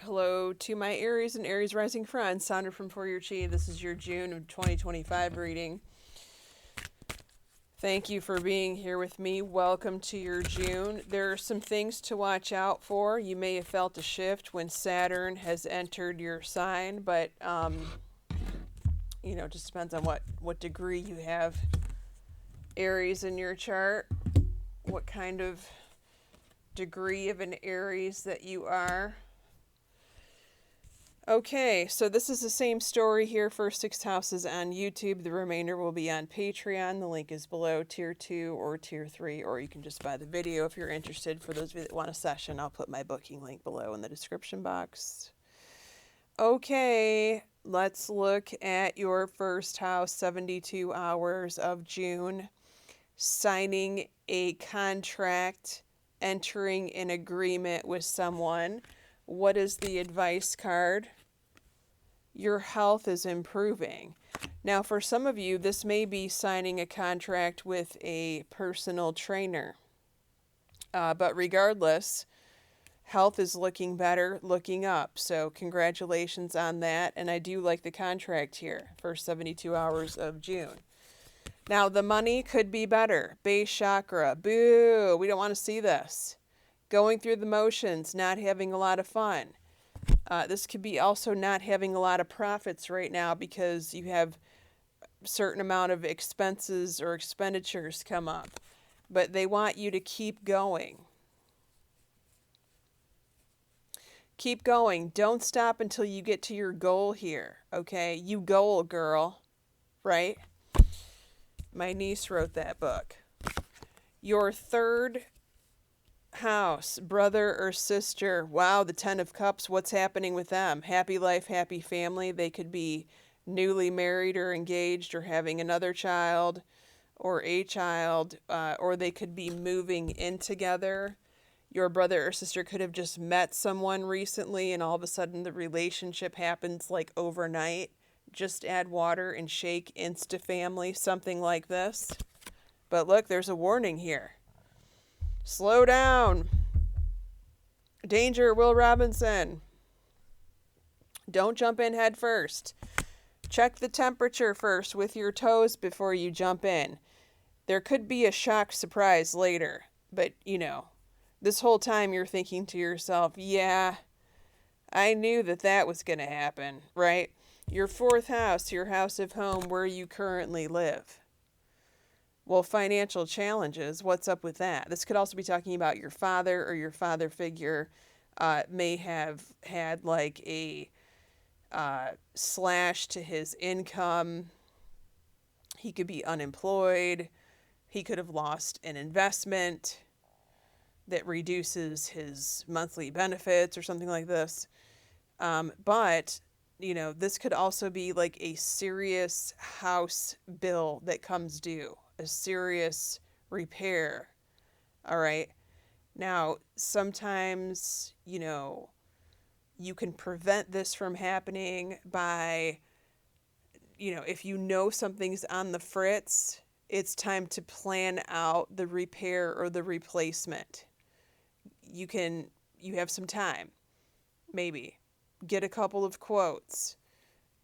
Hello to my Aries and Aries rising friends. Sondra from For Your Chi. This is your June of 2025 reading. Thank you for being here with me. Welcome to your June. There are some things to watch out for. You may have felt a shift when Saturn has entered your sign, but it just depends on what degree you have Aries in your chart, what kind of degree of an Aries that you are. Okay, so this is the same story here. First 6 houses on YouTube. The remainder will be on Patreon. The link is below, tier 2 or tier 3, or you can just buy the video if you're interested. For those of you that want a session, I'll put my booking link below in the description box. Okay, let's look at your first house, 72 hours of June. Signing a contract, entering an agreement with someone. What is the advice card? Your health is improving. Now, for some of you, this may be signing a contract with a personal trainer. But regardless, health is looking better, looking up. So congratulations on that. And I do like the contract here for 72 hours of June. Now, the money could be better. Base chakra. Boo. We don't want to see this. Going through the motions, not having a lot of fun. This could be also not having a lot of profits right now because you have a certain amount of expenses or expenditures come up. But they want you to keep going. Keep going. Don't stop until you get to your goal here, okay? You goal, girl, right? My niece wrote that book. Your third house, brother or sister. Wow, the 10 of Cups. What's happening with them? Happy life, happy family. They could be newly married or engaged or having another child or a child, or they could be moving in together. Your brother or sister could have just met someone recently and all of a sudden the relationship happens like overnight. Just add water and shake insta-family, something like this. But look, there's a warning here. Slow down. Danger, Will Robinson. Don't jump in head first. Check the temperature first with your toes before you jump in. There could be a shock surprise later, but this whole time you're thinking to yourself, yeah, I knew that was going to happen, right? Your fourth house, your house of home, where you currently live. Well, financial challenges, what's up with that? This could also be talking about your father or your father figure may have had like a slash to his income. He could be unemployed. He could have lost an investment that reduces his monthly benefits or something like this. But this could also be like a serious house bill that comes due, a serious repair. All right. Now, sometimes, you can prevent this from happening by, if something's on the fritz, it's time to plan out the repair or the replacement. You have some time, maybe. Get a couple of quotes.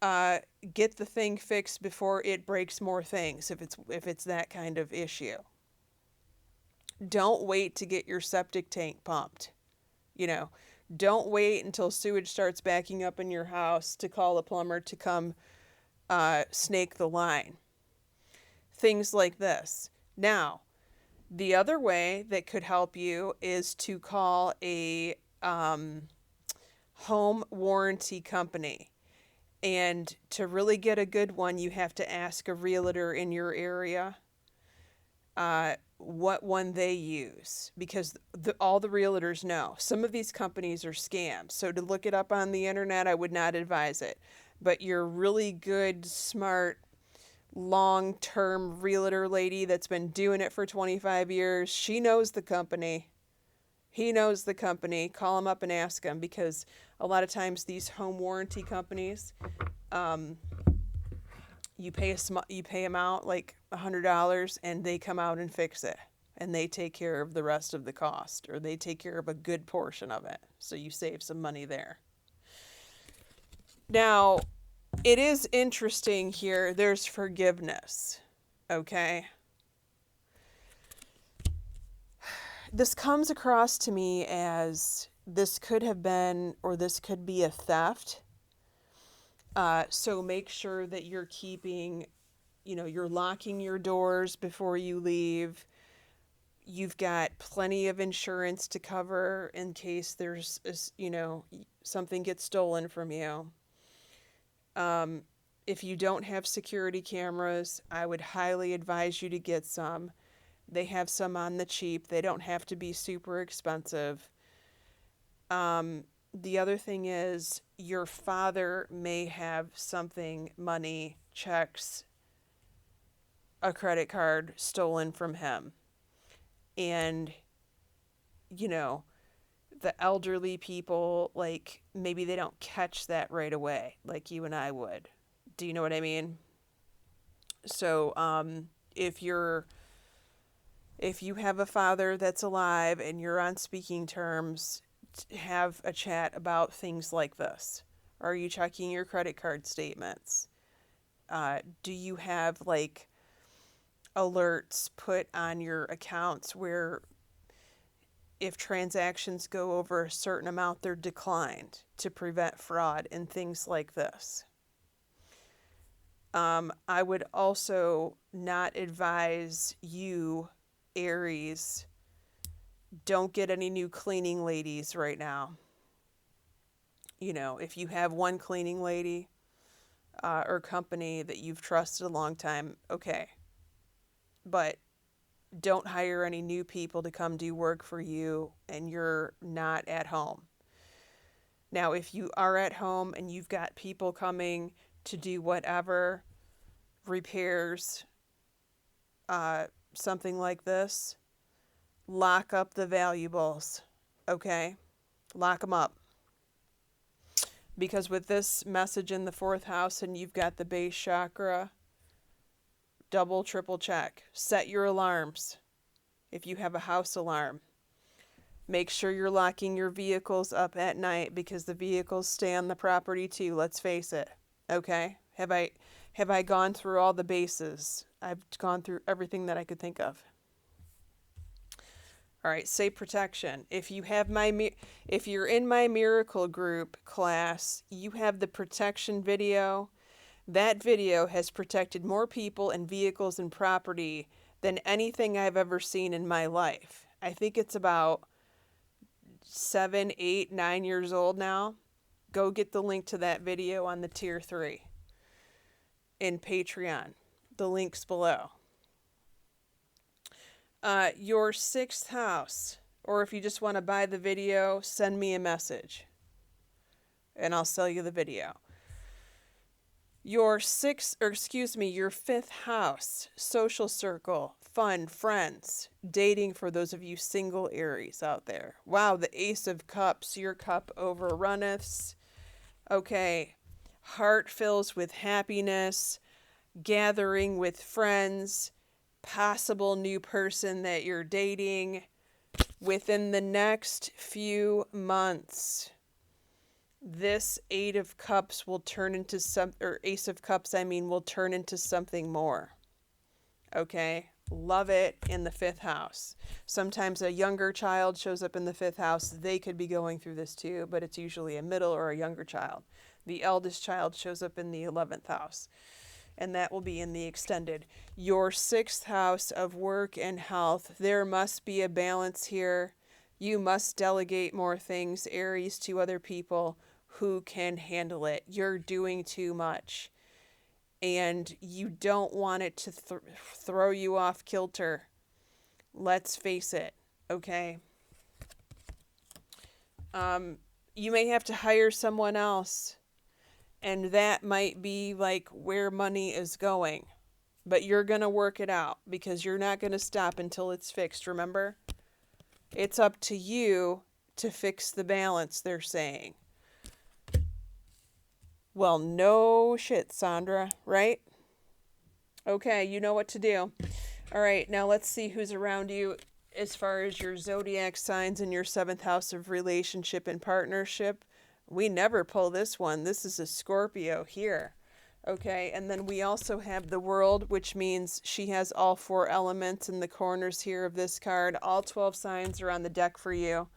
Get the thing fixed before it breaks more things if it's that kind of issue. Don't wait to get your septic tank pumped. Don't wait until sewage starts backing up in your house to call a plumber to come snake the line. Things like this. Now, the other way that could help you is to call a home warranty company. And to really get a good one, you have to ask a realtor in your area what one they use, because all the realtors know. Some of these companies are scams, so to look it up on the internet, I would not advise it. But your really good, smart, long-term realtor lady that's been doing it for 25 years, she knows the company. He knows the company. Call him up and ask him, because a lot of times these home warranty companies, you pay them out like $100 and they come out and fix it, and they take care of the rest of the cost, or they take care of a good portion of it, so you save some money there. Now, it is interesting here. There's forgiveness. Okay. This comes across to me as this could have been, or this could be a theft. So make sure that you're keeping, you're locking your doors before you leave. You've got plenty of insurance to cover in case there's, something gets stolen from you. If you don't have security cameras, I would highly advise you to get some. They have some on the cheap. They don't have to be super expensive. The other thing is your father may have something, money, checks, a credit card stolen from him. And, the elderly people, like, maybe they don't catch that right away like you and I would. Do you know what I mean? So, if you have a father that's alive and you're on speaking terms, have a chat about things like this. Are you checking your credit card statements? Do you have like alerts put on your accounts where if transactions go over a certain amount, they're declined to prevent fraud and things like this? I would also not advise you, Aries, don't get any new cleaning ladies right now. If you have one cleaning lady or company that you've trusted a long time, okay. But don't hire any new people to come do work for you and you're not at home. Now, if you are at home and you've got people coming to do whatever, repairs, something like this, lock up the valuables, okay? Lock them up. Because with this message in the 4th house and you've got the base chakra, double, triple check. Set your alarms if you have a house alarm. Make sure you're locking your vehicles up at night because the vehicles stay on the property too, let's face it. Okay? Have I gone through all the bases? I've gone through everything that I could think of. All right, say protection. If you're in my miracle group class, you have the protection video. That video has protected more people and vehicles and property than anything I've ever seen in my life. I think it's about 7, 8, 9 years old now. Go get the link to that video on the tier 3 in Patreon. The link's below. Your 6th house, or if you just want to buy the video, send me a message and I'll sell you the video. Your 5th house, social circle, fun, friends, dating for those of you single Aries out there. Wow, the Ace of Cups, your cup overrunneth. Okay, heart fills with happiness, gathering with friends, possible new person that you're dating within the next few months. This Ace of Cups will turn into something more. Okay? Love it in the 5th house. Sometimes a younger child shows up in the 5th house. They could be going through this too, but it's usually a middle or a younger child. The eldest child shows up in the 11th house, and that will be in the extended. Your 6th house of work and health. There must be a balance here. You must delegate more things, Aries, to other people who can handle it. You're doing too much. And you don't want it to throw you off kilter. Let's face it, okay? You may have to hire someone else. And that might be like where money is going. But you're going to work it out because you're not going to stop until it's fixed, remember? It's up to you to fix the balance, they're saying. Well, no shit, Sondra, right? Okay, you know what to do. All right, now let's see who's around you as far as your zodiac signs in your 7th house of relationship and partnership. We never pull this one. This is a Scorpio here. Okay, and then we also have the World, which means she has all 4 elements in the corners here of this card. All 12 signs are on the deck for you.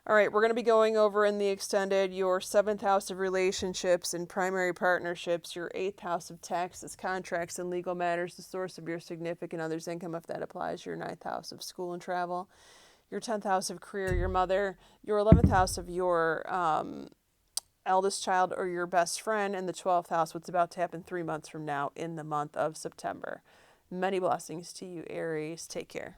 All right, we're going to be going over in the extended your 7th house of relationships and primary partnerships, your 8th house of taxes, contracts, and legal matters, the source of your significant other's income, if that applies, your 9th house of school and travel, your 10th house of career, your mother, your 11th house of your eldest child or your best friend, and the 12th house, what's about to happen 3 months from now in the month of September. Many blessings to you, Aries. Take care.